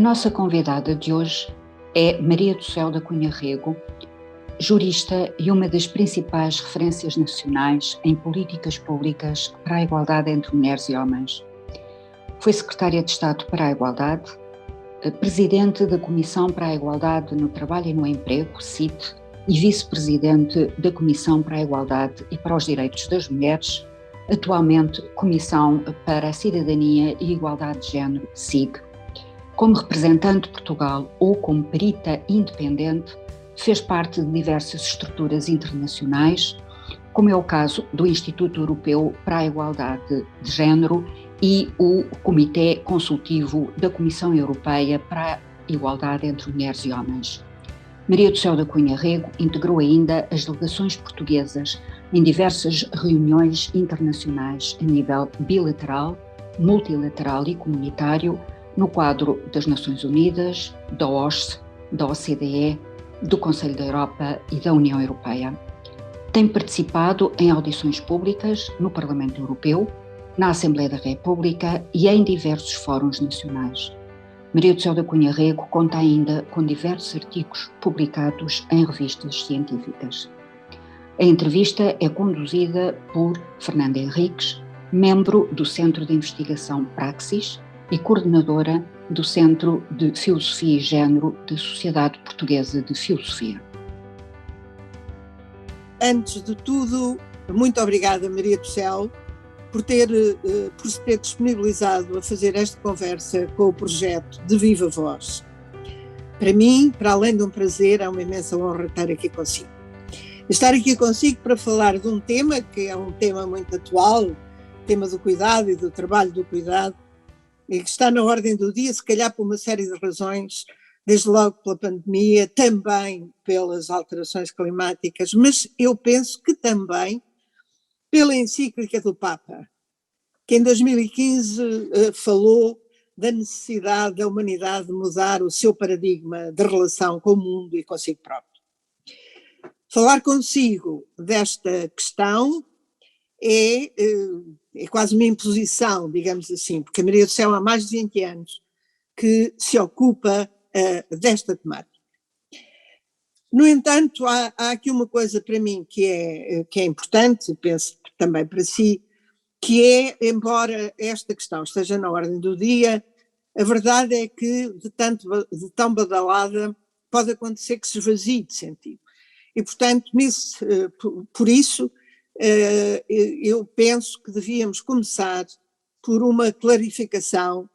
nossa convidada de hoje é Maria do Céu da Cunha Rego, jurista e uma das principais referências nacionais em políticas públicas para a igualdade entre mulheres e homens. Foi secretária de Estado para a Igualdade, presidente da Comissão para a Igualdade no Trabalho e no Emprego, CIT, e vice-presidente da Comissão para a Igualdade e para os Direitos das Mulheres, atualmente Comissão para a Cidadania e Igualdade de Género, CIG. Como representante de Portugal ou como perita independente, fez parte de diversas estruturas internacionais, como é o caso do Instituto Europeu para a Igualdade de Género e o Comitê Consultivo da Comissão Europeia para a Igualdade entre Mulheres e Homens. Maria do Céu da Cunha Rego integrou ainda as delegações portuguesas em diversas reuniões internacionais a nível bilateral, multilateral e comunitário, no quadro das Nações Unidas, da OSCE, da OCDE, do Conselho da Europa e da União Europeia. Tem participado em audições públicas no Parlamento Europeu, na Assembleia da República e em diversos fóruns nacionais. Maria do Céu da Cunha Rego conta ainda com diversos artigos publicados em revistas científicas. A entrevista é conduzida por Fernanda Henriques, membro do Centro de Investigação Praxis e coordenadora do Centro de Filosofia e Género da Sociedade Portuguesa de Filosofia. Antes de tudo, muito obrigada, Maria do Céu, por se ter disponibilizado a fazer esta conversa com o projeto de Viva Voz. Para mim, para além de um prazer, é uma imensa honra estar aqui consigo. Estar aqui consigo para falar de um tema que é um tema muito atual, o tema do cuidado e do trabalho do cuidado, e que está na ordem do dia, se calhar por uma série de razões, desde logo pela pandemia, também pelas alterações climáticas, mas eu penso que também pela encíclica do Papa, que em 2015 falou da necessidade da humanidade mudar o seu paradigma de relação com o mundo e consigo próprio. Falar consigo desta questão é quase uma imposição, digamos assim, porque a Maria do Céu há mais de 20 anos que se ocupa desta temática. No entanto, há aqui uma coisa para mim que é importante, penso também para si, que é, embora esta questão esteja na ordem do dia, a verdade é que de tão badalada pode acontecer que se esvazie de sentido. E, portanto, por isso, eu penso que devíamos começar por uma clarificação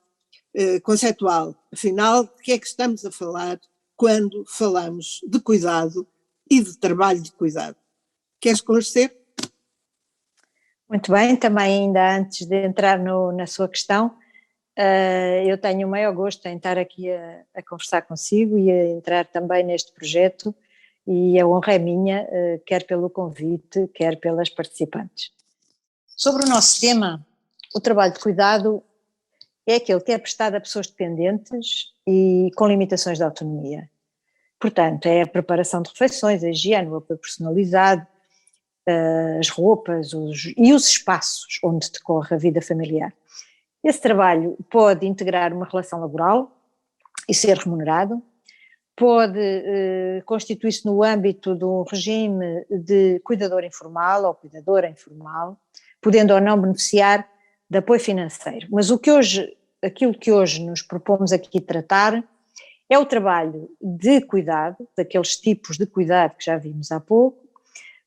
conceitual. Afinal, de que é que estamos a falar quando falamos de cuidado e de trabalho de cuidado? Quer esclarecer? Muito bem, também ainda antes de entrar na sua questão, eu tenho o maior gosto em estar aqui a conversar consigo e a entrar também neste projeto, e a honra é minha, quer pelo convite, quer pelas participantes. Sobre o nosso tema, o trabalho de cuidado é aquele que é prestado a pessoas dependentes e com limitações de autonomia. Portanto, é a preparação de refeições, a higiene, o apoio personalizado, as roupas e os espaços onde decorre a vida familiar. Esse trabalho pode integrar uma relação laboral e ser remunerado, pode constituir-se no âmbito de um regime de cuidador informal ou cuidadora informal, podendo ou não beneficiar de apoio financeiro. Mas aquilo que hoje nos propomos aqui tratar é o trabalho de cuidado, daqueles tipos de cuidado que já vimos há pouco,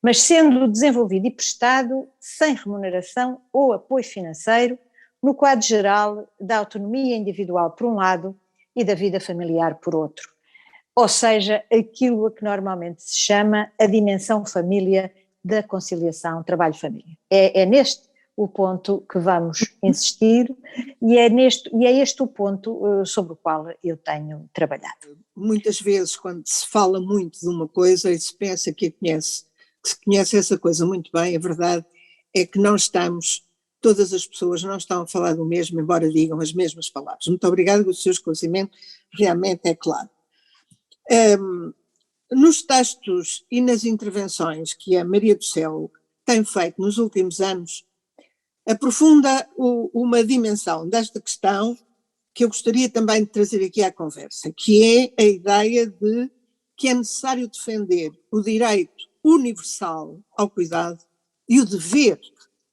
mas sendo desenvolvido e prestado sem remuneração ou apoio financeiro, no quadro geral da autonomia individual por um lado e da vida familiar por outro. Ou seja, aquilo a que normalmente se chama a dimensão família da conciliação trabalho-família. É neste o ponto que vamos insistir e é este o ponto sobre o qual eu tenho trabalhado. Muitas vezes, quando se fala muito de uma coisa e se pensa que se conhece essa coisa muito bem, a verdade é que todas as pessoas não estão a falar do mesmo, embora digam as mesmas palavras. Muito obrigada, o seu esclarecimento realmente é claro. Nos textos e nas intervenções que a Maria do Céu tem feito nos últimos anos, aprofunda uma dimensão desta questão que eu gostaria também de trazer aqui à conversa, que é a ideia de que é necessário defender o direito universal ao cuidado e o dever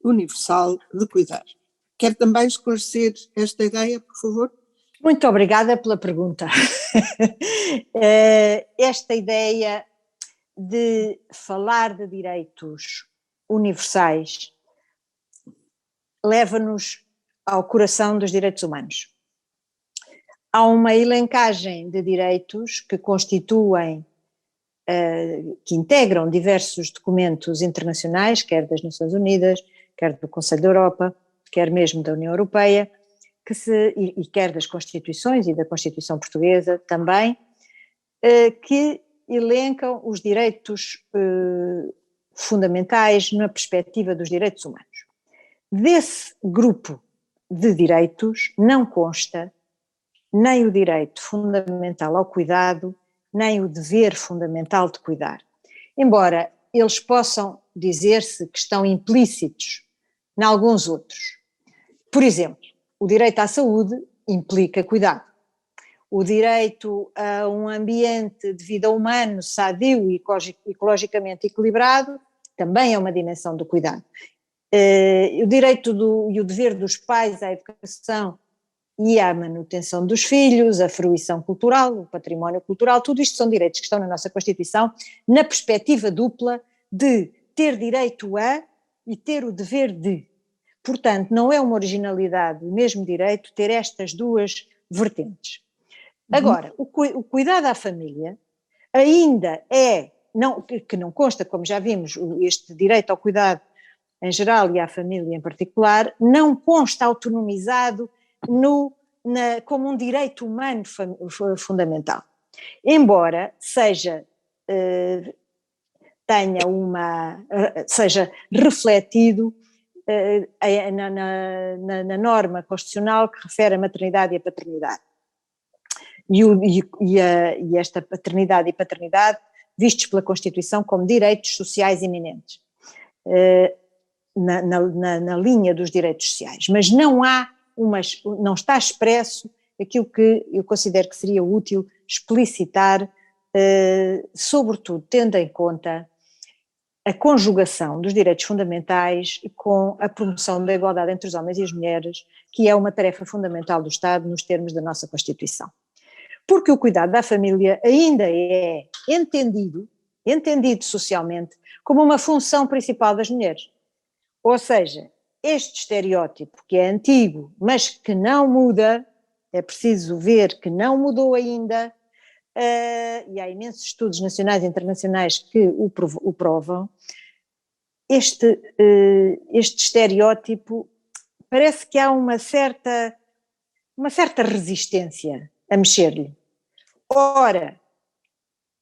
universal de cuidar. Quer também esclarecer esta ideia, por favor? Muito obrigada pela pergunta. Esta ideia de falar de direitos universais leva-nos ao coração dos direitos humanos. Há uma elencagem de direitos que constituem, que integram diversos documentos internacionais, quer das Nações Unidas, quer do Conselho da Europa, quer mesmo da União Europeia, e quer das Constituições e da Constituição Portuguesa também, que elencam os direitos fundamentais na perspectiva dos direitos humanos. Desse grupo de direitos não consta nem o direito fundamental ao cuidado, nem o dever fundamental de cuidar. Embora eles possam dizer-se que estão implícitos em alguns outros. Por exemplo, o direito à saúde implica cuidado. O direito a um ambiente de vida humano sadio e ecologicamente equilibrado também é uma dimensão do cuidado. O direito e o dever dos pais à educação e à manutenção dos filhos, a fruição cultural, o património cultural, tudo isto são direitos que estão na nossa Constituição, na perspectiva dupla de ter direito a e ter o dever de. Portanto, não é uma originalidade, o mesmo direito, ter estas duas vertentes. Agora, o cuidado à família ainda que não consta, como já vimos, este direito ao cuidado em geral e à família em particular, não consta autonomizado como um direito humano fundamental. Embora seja refletido na norma constitucional que refere a maternidade e a paternidade. E esta paternidade e paternidade vistos pela Constituição como direitos sociais iminentes, na linha dos direitos sociais, mas não está expresso aquilo que eu considero que seria útil explicitar, sobretudo tendo em conta a conjugação dos direitos fundamentais com a promoção da igualdade entre os homens e as mulheres, que é uma tarefa fundamental do Estado nos termos da nossa Constituição. Porque o cuidado da família ainda é entendido socialmente como uma função principal das mulheres. Ou seja, este estereótipo que é antigo, mas que não muda, é preciso ver que não mudou ainda, e há imensos estudos nacionais e internacionais que o provam, este estereótipo parece que há uma certa resistência a mexer-lhe. Ora,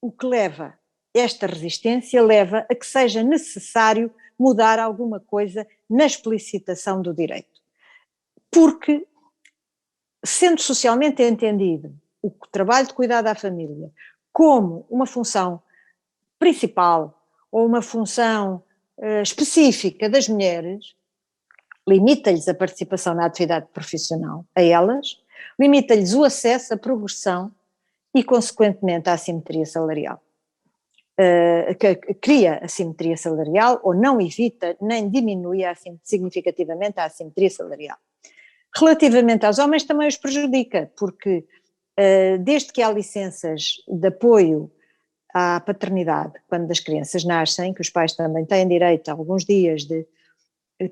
o que leva esta resistência leva a que seja necessário mudar alguma coisa na explicitação do direito. Porque, sendo socialmente entendido o trabalho de cuidado à família como uma função principal ou uma função específica das mulheres, limita-lhes a participação na atividade profissional a elas, limita-lhes o acesso à progressão e, consequentemente, à assimetria salarial. Cria assimetria salarial ou não evita nem diminui significativamente a assimetria salarial. Relativamente aos homens também os prejudica, porque desde que há licenças de apoio à paternidade, quando as crianças nascem, que os pais também têm direito a alguns dias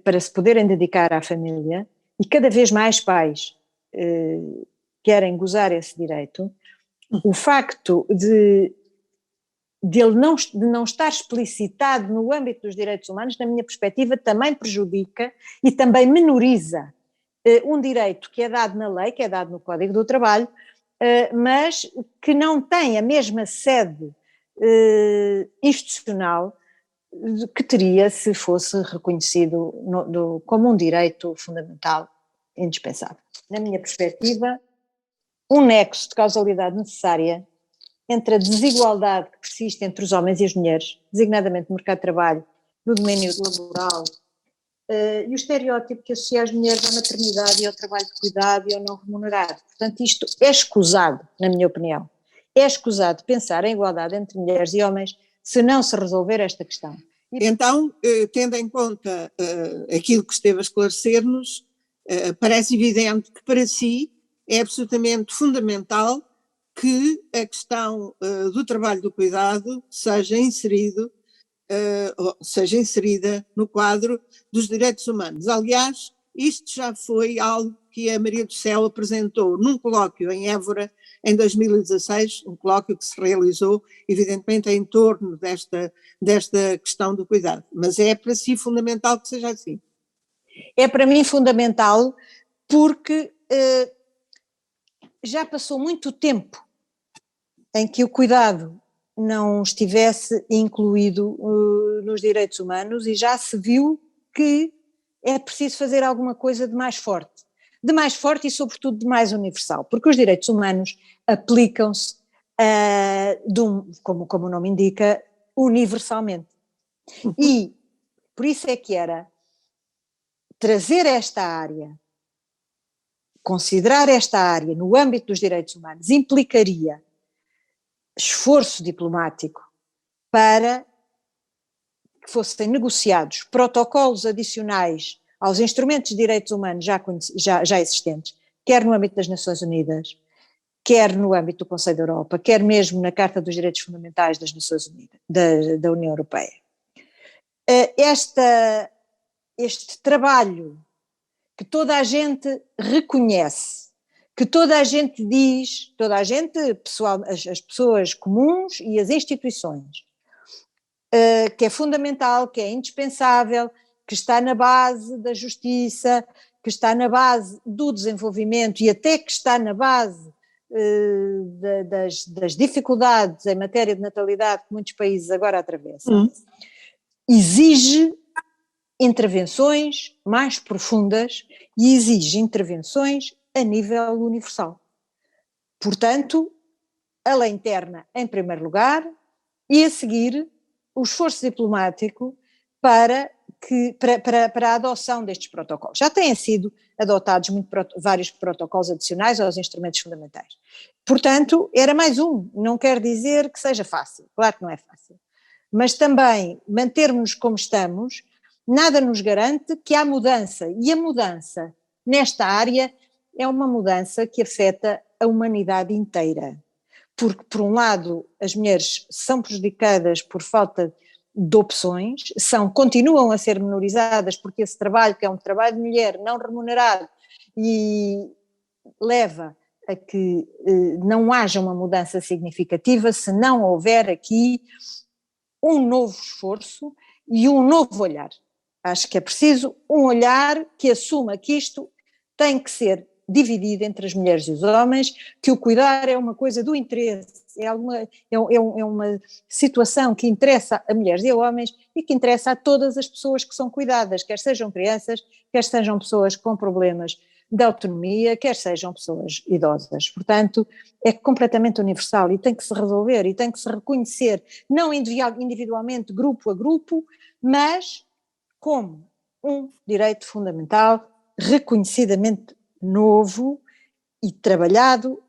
para se poderem dedicar à família, e cada vez mais pais querem gozar esse direito, o facto de não estar explicitado no âmbito dos direitos humanos, na minha perspectiva, também prejudica e também menoriza um direito que é dado na lei, que é dado no Código do Trabalho, mas que não tem a mesma sede institucional que teria se fosse reconhecido como um direito fundamental indispensável. Na minha perspectiva, um nexo de causalidade necessária entre a desigualdade que persiste entre os homens e as mulheres, designadamente no mercado de trabalho, no domínio laboral, e o estereótipo que associa as mulheres à maternidade e ao trabalho de cuidado e ao não remunerado. Portanto, isto é escusado, na minha opinião. É escusado pensar em igualdade entre mulheres e homens se não se resolver esta questão. Então, tendo em conta aquilo que esteve a esclarecer-nos, parece evidente que para si é absolutamente fundamental que a questão do trabalho do cuidado seja inserida no quadro dos direitos humanos. Aliás, isto já foi algo que a Maria do Céu apresentou num colóquio em Évora em 2016, um colóquio que se realizou evidentemente em torno desta questão do cuidado. Mas é para si fundamental que seja assim. É para mim fundamental porque já passou muito tempo em que o cuidado não estivesse incluído nos direitos humanos e já se viu que é preciso fazer alguma coisa de mais forte e sobretudo de mais universal, porque os direitos humanos aplicam-se, como o nome indica, universalmente. E por isso é que era trazer esta área, considerar esta área no âmbito dos direitos humanos implicaria esforço diplomático para que fossem negociados protocolos adicionais aos instrumentos de direitos humanos já existentes, quer no âmbito das Nações Unidas, quer no âmbito do Conselho da Europa, quer mesmo na Carta dos Direitos Fundamentais das Nações Unidas, da União Europeia. Este trabalho que toda a gente reconhece, que toda a gente diz, as pessoas comuns e as instituições, que é fundamental, que é indispensável, que está na base da justiça, que está na base do desenvolvimento e até que está na base das dificuldades em matéria de natalidade que muitos países agora atravessam, exige intervenções mais profundas e exige intervenções a nível universal. Portanto, a lei interna em primeiro lugar e a seguir o esforço diplomático para a adoção destes protocolos. Já têm sido adotados vários protocolos adicionais aos instrumentos fundamentais. Portanto, era mais um, não quer dizer que seja fácil, claro que não é fácil, mas também mantermos como estamos, nada nos garante que há mudança, e a mudança nesta área é uma mudança que afeta a humanidade inteira, porque por um lado as mulheres são prejudicadas por falta de opções, continuam a ser menorizadas porque esse trabalho, que é um trabalho de mulher não remunerado, e leva a que não haja uma mudança significativa se não houver aqui um novo esforço e um novo olhar. Acho que é preciso um olhar que assuma que isto tem que ser dividido entre as mulheres e os homens, que o cuidar é uma coisa do interesse, é uma situação que interessa a mulheres e a homens e que interessa a todas as pessoas que são cuidadas, quer sejam crianças, quer sejam pessoas com problemas de autonomia, quer sejam pessoas idosas. Portanto, é completamente universal e tem que se resolver e tem que se reconhecer, não individualmente, grupo a grupo, mas como um direito fundamental reconhecidamente novo e trabalhado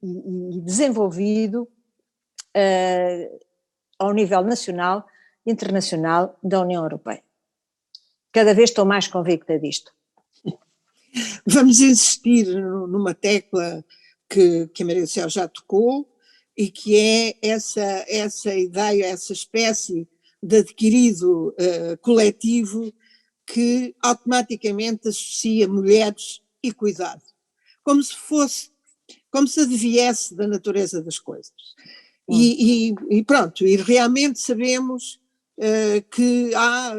e desenvolvido ao nível nacional e internacional da União Europeia. Cada vez estou mais convicta disto. Vamos insistir numa tecla que a Maria do Céu já tocou e que é essa ideia, essa espécie de adquirido coletivo que automaticamente associa mulheres e cuidado, como se adviesse da natureza das coisas. E pronto, e realmente sabemos que há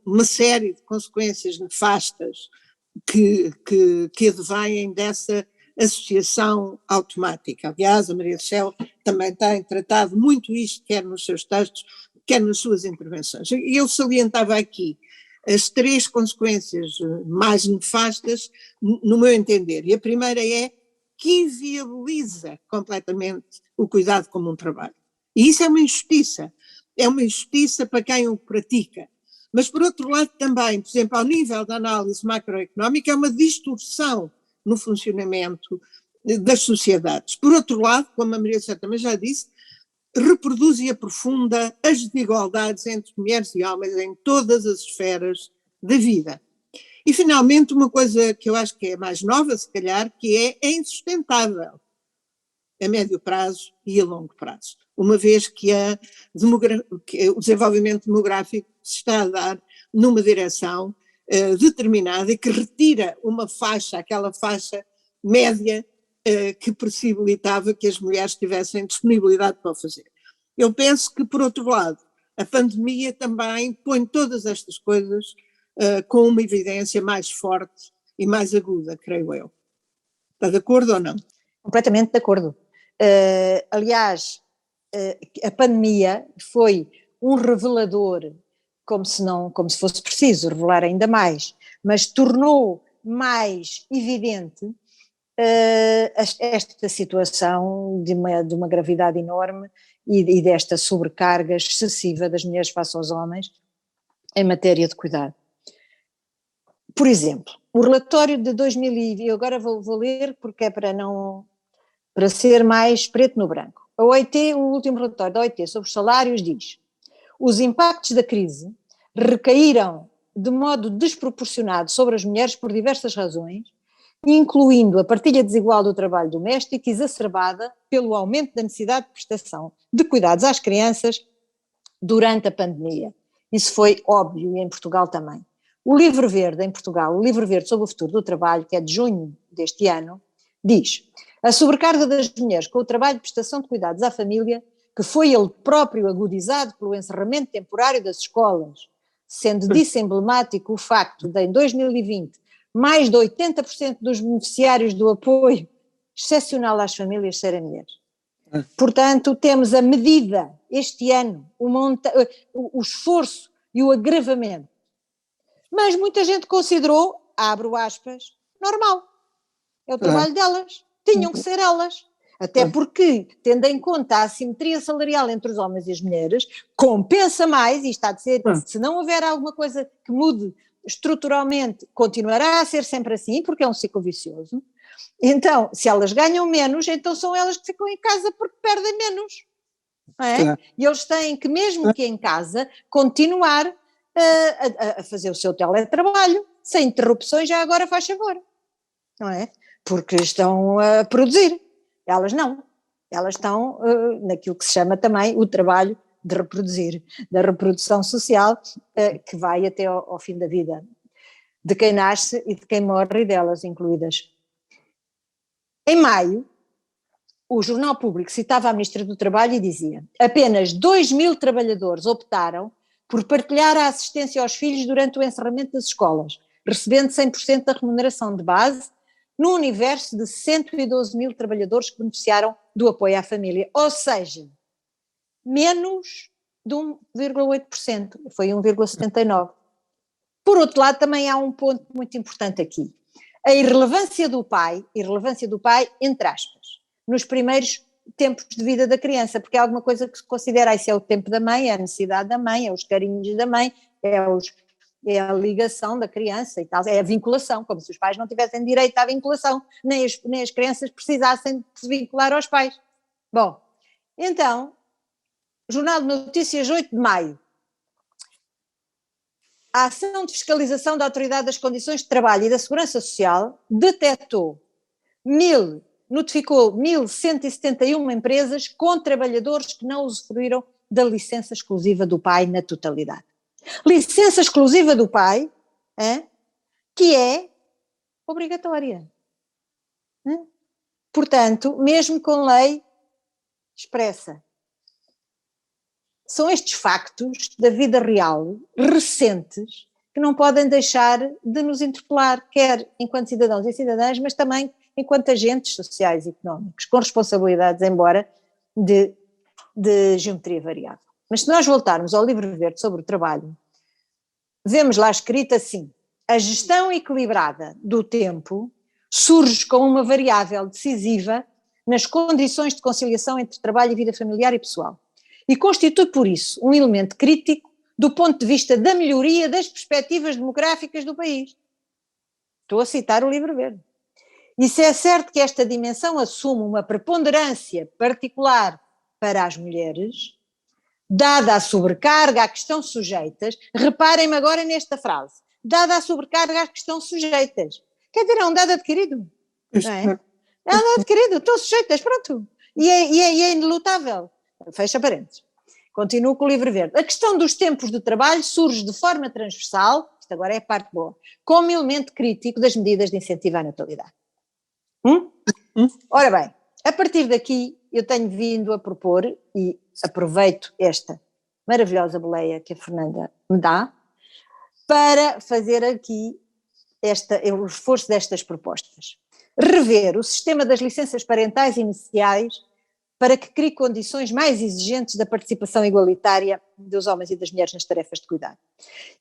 uma série de consequências nefastas que advêm dessa associação automática. Aliás, a Maria do Céu também tem tratado muito isto, quer nos seus textos, quer nas suas intervenções. Eu salientava aqui as 3 consequências mais nefastas, no meu entender. E a primeira é que inviabiliza completamente o cuidado como um trabalho. E isso é uma injustiça. É uma injustiça para quem o pratica, Mas, por outro lado, também, por exemplo, ao nível da análise macroeconómica, é uma distorção no funcionamento das sociedades. Por outro lado, como a Maria José também já disse, reproduz e aprofunda as desigualdades entre mulheres e homens em todas as esferas da vida. E, finalmente, uma coisa que eu acho que é mais nova, se calhar, que é insustentável a médio prazo e a longo prazo, uma vez que o desenvolvimento demográfico se está a dar numa direção determinada e que retira uma faixa, aquela faixa média que possibilitava que as mulheres tivessem disponibilidade para o fazer. Eu penso que, por outro lado, a pandemia também põe todas estas coisas com uma evidência mais forte e mais aguda, creio eu. Está de acordo ou não? Completamente de acordo. Aliás, a pandemia foi um revelador, como se fosse preciso revelar ainda mais, mas tornou mais evidente esta situação de uma gravidade enorme e desta sobrecarga excessiva das mulheres face aos homens em matéria de cuidado. Por exemplo, o relatório de 2020, eu agora vou ler porque é para ser mais preto no branco. A OIT, o último relatório da OIT sobre os salários diz: os impactos da crise recaíram de modo desproporcionado sobre as mulheres por diversas razões, incluindo a partilha desigual do trabalho doméstico, exacerbada pelo aumento da necessidade de prestação de cuidados às crianças durante a pandemia. Isso foi óbvio e em Portugal também. O Livro Verde em Portugal, o Livro Verde sobre o futuro do trabalho, que é de junho deste ano, diz: a sobrecarga das mulheres com o trabalho de prestação de cuidados à família, que foi ele próprio agudizado pelo encerramento temporário das escolas, sendo disso emblemático o facto de, em 2020, mais de 80% dos beneficiários do apoio excepcional às famílias serem mulheres. Portanto, temos a medida, este ano, o esforço e o agravamento. Mas muita gente considerou, abro aspas, normal. É o trabalho delas. Tinham que ser elas. Até porque, tendo em conta a assimetria salarial entre os homens e as mulheres, compensa mais, e está a dizer, se não houver alguma coisa que mude estruturalmente, continuará a ser sempre assim, porque é um ciclo vicioso. Então, se elas ganham menos, então são elas que ficam em casa porque perdem menos. Não é? E eles têm que, mesmo que em casa, continuar a fazer o seu teletrabalho, sem interrupções, já agora faz favor. Não é? Porque estão a produzir. Elas não. Elas estão naquilo que se chama também o trabalho de reproduzir, da reprodução social, que vai até ao fim da vida, de quem nasce e de quem morre, e delas incluídas. Em maio, o Jornal Público citava a Ministra do Trabalho e dizia: apenas 2.000 trabalhadores optaram por partilhar a assistência aos filhos durante o encerramento das escolas, recebendo 100% da remuneração de base, no universo de 112.000 trabalhadores que beneficiaram do apoio à família, ou seja, menos de 1,8%, foi 1,79%. Por outro lado, também há um ponto muito importante aqui, a irrelevância do pai, entre aspas, nos primeiros tempos de vida da criança, porque é alguma coisa que se considera, isso é o tempo da mãe, é a necessidade da mãe, é os carinhos da mãe, é a ligação da criança e tal, é a vinculação, como se os pais não tivessem direito à vinculação, nem as crianças precisassem de se vincular aos pais. Bom, então, Jornal de Notícias, 8 de maio, a ação de fiscalização da Autoridade das Condições de Trabalho e da Segurança Social notificou 1.171 empresas com trabalhadores que não usufruíram da licença exclusiva do pai na totalidade. Licença exclusiva do pai, que é obrigatória. Portanto, mesmo com lei expressa. São estes factos da vida real, recentes, que não podem deixar de nos interpelar, quer enquanto cidadãos e cidadãs, mas também enquanto agentes sociais e económicos, com responsabilidades, embora de geometria variável. Mas se nós voltarmos ao Livro Verde sobre o trabalho, vemos lá escrito assim: a gestão equilibrada do tempo surge como uma variável decisiva nas condições de conciliação entre trabalho e vida familiar e pessoal, e constitui, por isso, um elemento crítico do ponto de vista da melhoria das perspectivas demográficas do país. Estou a citar o Livro Verde. E se é certo que esta dimensão assume uma preponderância particular para as mulheres, dada a sobrecarga a que estão sujeitas, reparem-me agora nesta frase, dada a sobrecarga a que estão sujeitas. Quer dizer, é um dado adquirido, não é? É um dado adquirido, estão sujeitas, pronto. E é inelutável. Fecha parênteses. Continuo com o Livro Verde. A questão dos tempos de trabalho surge de forma transversal, isto agora é a parte boa, como elemento crítico das medidas de incentivo à natalidade. Ora bem, a partir daqui eu tenho vindo a propor, e aproveito esta maravilhosa boleia que a Fernanda me dá, para fazer aqui o reforço destas propostas. Rever o sistema das licenças parentais iniciais para que crie condições mais exigentes da participação igualitária dos homens e das mulheres nas tarefas de cuidado.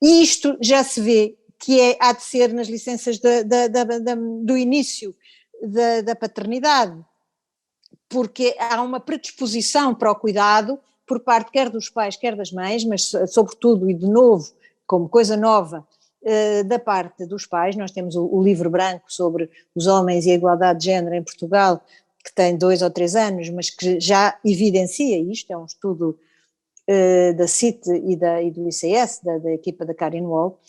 E isto já se vê que há de ser nas licenças do início da paternidade, porque há uma predisposição para o cuidado por parte quer dos pais, quer das mães, mas sobretudo e de novo, como coisa nova, da parte dos pais. Nós temos o livro branco sobre os homens e a igualdade de género em Portugal, que tem 2 ou 3 anos, mas que já evidencia isto, é um estudo da CIT e do ICS, da equipa da Karen Wall.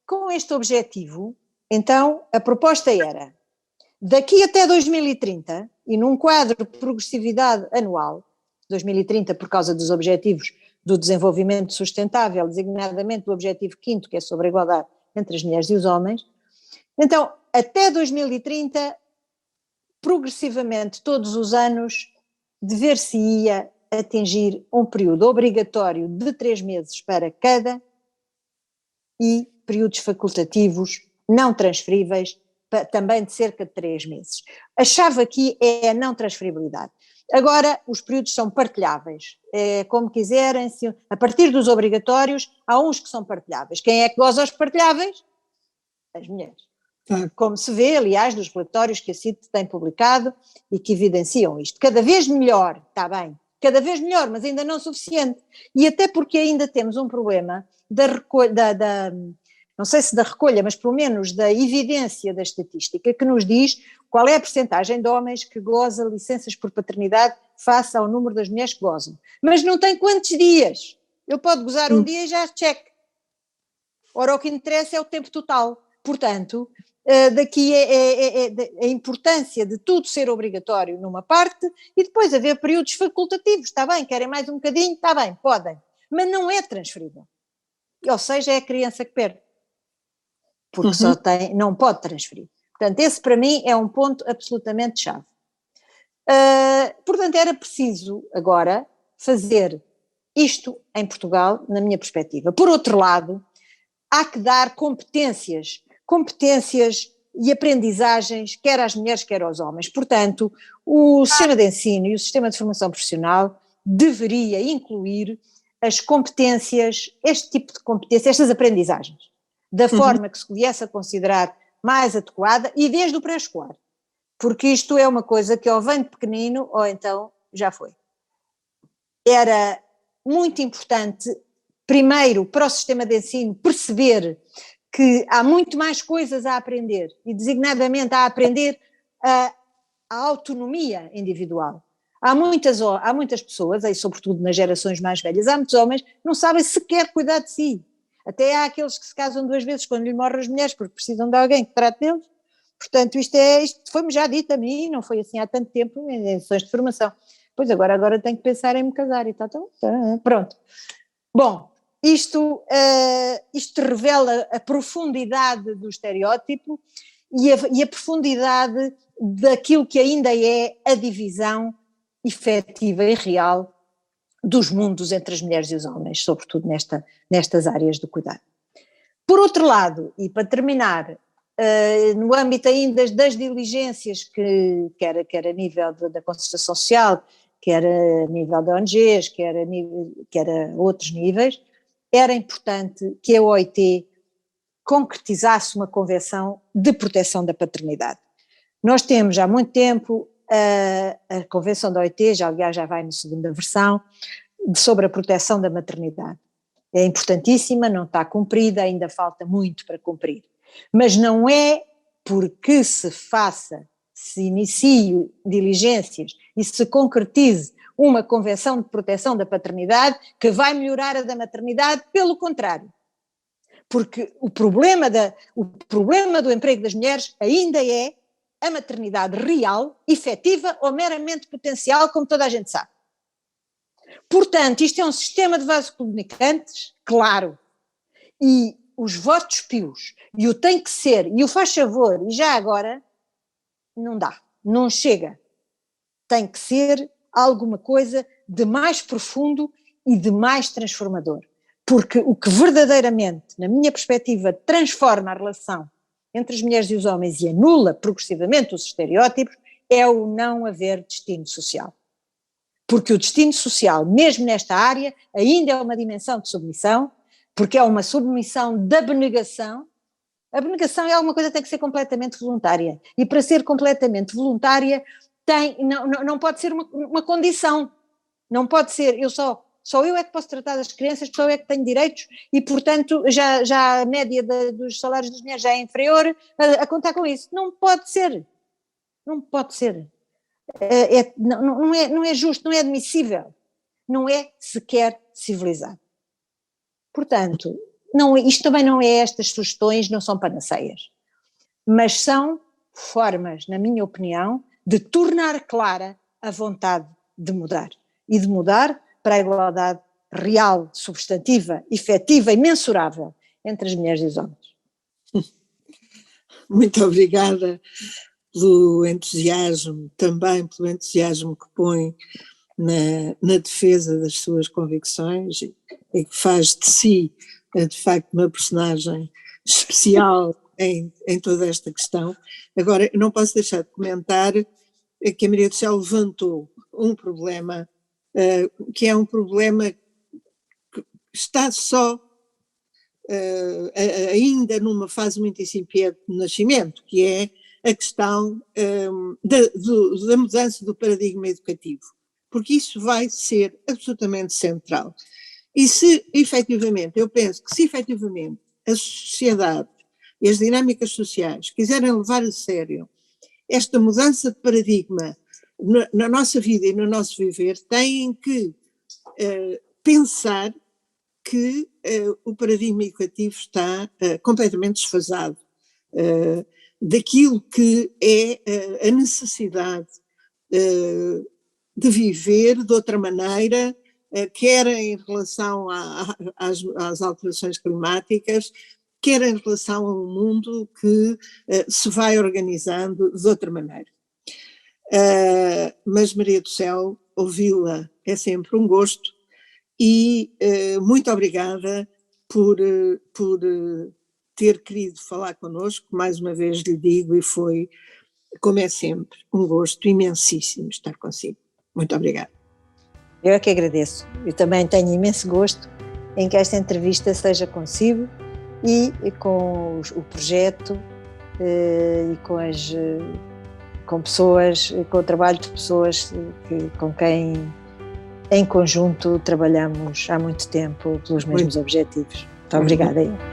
Com este objetivo, então, a proposta era, daqui até 2030, e num quadro de progressividade anual, 2030 por causa dos objetivos do desenvolvimento sustentável, designadamente do objetivo 5º, que é sobre a igualdade entre as mulheres e os homens, então, até 2030, progressivamente, todos os anos, dever-se-ia atingir um período obrigatório de 3 meses para cada e períodos facultativos não transferíveis também de cerca de 3 meses. A chave aqui é a não transferibilidade. Agora, os períodos são partilháveis, como quiserem, a partir dos obrigatórios, há uns que são partilháveis. Quem é que goza os partilháveis? As mulheres. Como se vê, aliás, dos relatórios que a CIT tem publicado e que evidenciam isto. Cada vez melhor, está bem, cada vez melhor, mas ainda não suficiente. E até porque ainda temos um problema da recolha, não sei se da recolha, mas pelo menos da evidência da estatística, que nos diz qual é a percentagem de homens que goza licenças por paternidade face ao número das mulheres que gozam. Mas não tem quantos dias. Ele pode gozar um dia e já check. Ora, o que interessa é o tempo total. Portanto, daqui a importância de tudo ser obrigatório numa parte e depois haver períodos facultativos. Está bem, querem mais um bocadinho? Está bem, podem. Mas não é transferível. Ou seja, é a criança que perde. Porque só não pode transferir. Portanto, esse para mim é um ponto absolutamente chave. Portanto, era preciso agora fazer isto em Portugal, na minha perspectiva. Por outro lado, há que dar competências e aprendizagens, quer às mulheres, quer aos homens. Portanto, o sistema de ensino e o sistema de formação profissional deveria incluir as competências, este tipo de competências, estas aprendizagens, da forma que se viesse a considerar mais adequada e desde o pré-escolar, porque isto é uma coisa que ou vem de pequenino ou então já foi. Era muito importante, primeiro, para o sistema de ensino perceber que há muito mais coisas a aprender e designadamente a aprender a autonomia individual. Há muitas pessoas, e sobretudo nas gerações mais velhas, há muitos homens que não sabem sequer cuidar de si. Até há aqueles que se casam 2 vezes quando lhe morrem as mulheres porque precisam de alguém que trate deles. Portanto, isto foi-me já dito a mim, não foi assim há tanto tempo, em sessões de formação. Pois agora tenho que pensar em me casar e tal. Pronto. Bom, isto revela a profundidade do estereótipo e a profundidade daquilo que ainda é a divisão efetiva e real dos mundos entre as mulheres e os homens, sobretudo nestas áreas do cuidado. Por outro lado, e para terminar, no âmbito ainda das diligências que quer a nível da concertação social, quer a nível da ONGs, quer a outros níveis, era importante que a OIT concretizasse uma convenção de proteção da paternidade. Nós temos há muito tempo a convenção da OIT, aliás já vai na segunda versão, sobre a proteção da maternidade. É importantíssima, não está cumprida, ainda falta muito para cumprir. Mas não é porque se inicie diligências e se concretize uma convenção de proteção da paternidade que vai melhorar a da maternidade, pelo contrário. Porque o problema do emprego das mulheres ainda é a maternidade real, efetiva ou meramente potencial, como toda a gente sabe. Portanto, isto é um sistema de vasos comunicantes, claro, e os votos pios, e o tem que ser, e o faz favor, e já agora, não dá, não chega. Tem que ser alguma coisa de mais profundo e de mais transformador. Porque o que verdadeiramente, na minha perspectiva, transforma a relação entre as mulheres e os homens e anula progressivamente os estereótipos é o não haver destino social. Porque o destino social, mesmo nesta área, ainda é uma dimensão de submissão, porque é uma submissão da abnegação. A abnegação é alguma coisa que tem que ser completamente voluntária. E para ser completamente voluntária, não pode ser uma condição. Não pode ser, só eu é que posso tratar das crianças, só eu é que tenho direitos e, portanto, já a média dos salários das mulheres já é inferior a contar com isso. Não pode ser. Não pode ser. Não é justo, não é admissível, não é sequer civilizado. Portanto, isto também não é, estas sugestões não são panaceias, mas são formas, na minha opinião, de tornar clara a vontade de mudar, e de mudar para a igualdade real, substantiva, efetiva e mensurável entre as mulheres e os homens. Muito obrigada pelo entusiasmo, também pelo entusiasmo que põe na defesa das suas convicções e que faz de si, de facto, uma personagem especial em toda esta questão. Agora, eu não posso deixar de comentar que a Maria do Céu levantou um problema, que é um problema que está só ainda numa fase muito incipiente de nascimento, que é a questão da mudança do paradigma educativo, porque isso vai ser absolutamente central. E se efetivamente, eu penso que se efetivamente a sociedade e as dinâmicas sociais quiserem levar a sério esta mudança de paradigma na nossa vida e no nosso viver, têm que pensar que o paradigma educativo está completamente desfasado daquilo que é a necessidade de viver de outra maneira, quer em relação às alterações climáticas, quer em relação a um mundo que se vai organizando de outra maneira. Mas Maria do Céu, ouvi-la é sempre um gosto e muito obrigada por ter querido falar connosco, mais uma vez lhe digo, e foi, como é sempre, um gosto imensíssimo estar consigo. Muito obrigada. Eu é que agradeço. Eu também tenho imenso gosto em que esta entrevista seja consigo e com o projeto e com pessoas, com o trabalho de pessoas com quem em conjunto trabalhamos há muito tempo pelos mesmos objetivos. Muito obrigada.